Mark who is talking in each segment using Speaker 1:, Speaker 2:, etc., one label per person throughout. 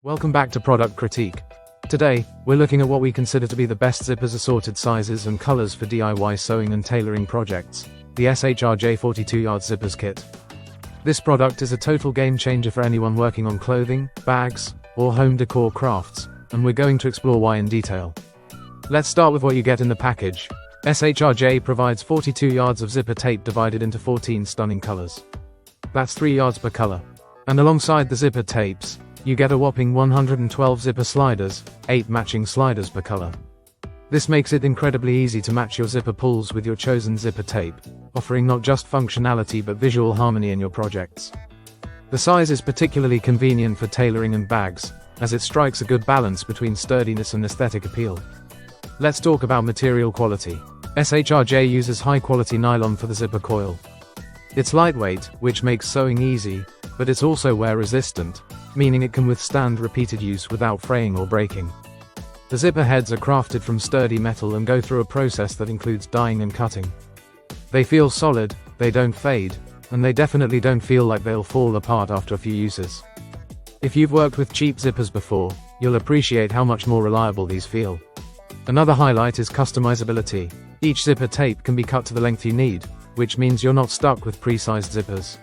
Speaker 1: Welcome back to Product Critique. Today, we're looking at what we consider to be the best zippers, assorted sizes and colors for DIY sewing and tailoring projects, the SHRJ 42-yard zippers kit. This product is a total game changer for anyone working on clothing, bags, or home decor crafts, and we're going to explore why in detail. Let's start with what you get in the package. SHRJ provides 42 yards of zipper tape divided into 14 stunning colors. That's 3 yards per color. And alongside the zipper tapes, you get a whopping 112 zipper sliders, 8 matching sliders per color. This makes it incredibly easy to match your zipper pulls with your chosen zipper tape, offering not just functionality but visual harmony in your projects. The size is particularly convenient for tailoring and bags, as it strikes a good balance between sturdiness and aesthetic appeal. Let's talk about material quality. SHRJ uses high-quality nylon for the zipper coil. It's lightweight, which makes sewing easy, but it's also wear-resistant, meaning it can withstand repeated use without fraying or breaking. The zipper heads are crafted from sturdy metal and go through a process that includes dyeing and cutting. They feel solid, they don't fade, and they definitely don't feel like they'll fall apart after a few uses. If you've worked with cheap zippers before, you'll appreciate how much more reliable these feel. Another highlight is customizability. Each zipper tape can be cut to the length you need, which means you're not stuck with pre-sized zippers.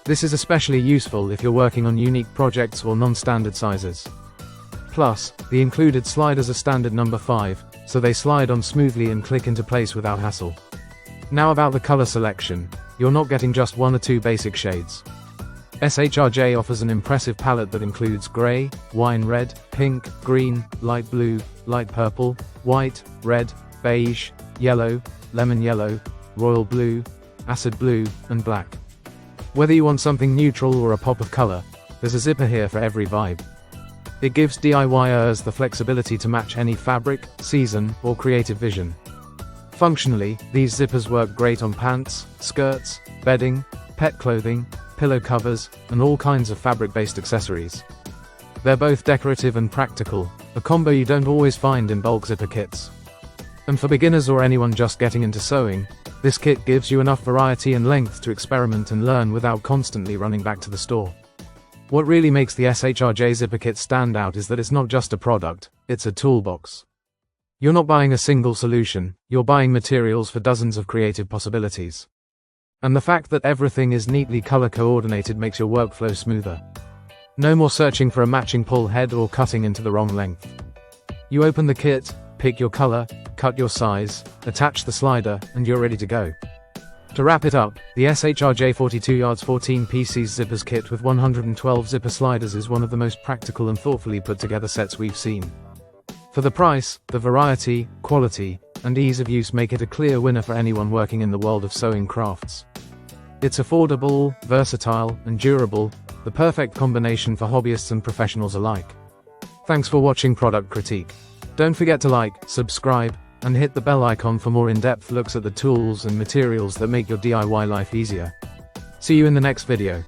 Speaker 1: This is especially useful if you're working on unique projects or non-standard sizes. Plus, the included sliders are standard number 5, so they slide on smoothly and click into place without hassle. Now about the color selection, you're not getting just 1 or 2 basic shades. SHRJ offers an impressive palette that includes gray, wine red, pink, green, light blue, light purple, white, red, beige, yellow, lemon yellow, royal blue, acid blue, and black. Whether you want something neutral or a pop of color, there's a zipper here for every vibe. It gives DIYers the flexibility to match any fabric, season, or creative vision. Functionally, these zippers work great on pants, skirts, bedding, pet clothing, pillow covers, and all kinds of fabric-based accessories. They're both decorative and practical, a combo you don't always find in bulk zipper kits. And for beginners or anyone just getting into sewing, this kit gives you enough variety and length to experiment and learn without constantly running back to the store. What really makes the SHRJ zipper kit stand out is that it's not just a product, it's a toolbox. You're not buying a single solution, you're buying materials for dozens of creative possibilities. And the fact that everything is neatly color coordinated makes your workflow smoother. No more searching for a matching pull head or cutting into the wrong length. You open the kit, pick your color, cut your size, attach the slider, and you're ready to go. To wrap it up, the SHRJ 42 yards 14 pieces zippers kit with 112 zipper sliders is one of the most practical and thoughtfully put together sets we've seen. For the price, the variety, quality, and ease of use make it a clear winner for anyone working in the world of sewing crafts. It's affordable, versatile, and durable, the perfect combination for hobbyists and professionals alike. Thanks for watching Product Critique. Don't forget to like, subscribe, and hit the bell icon for more in-depth looks at the tools and materials that make your DIY life easier. See you in the next video.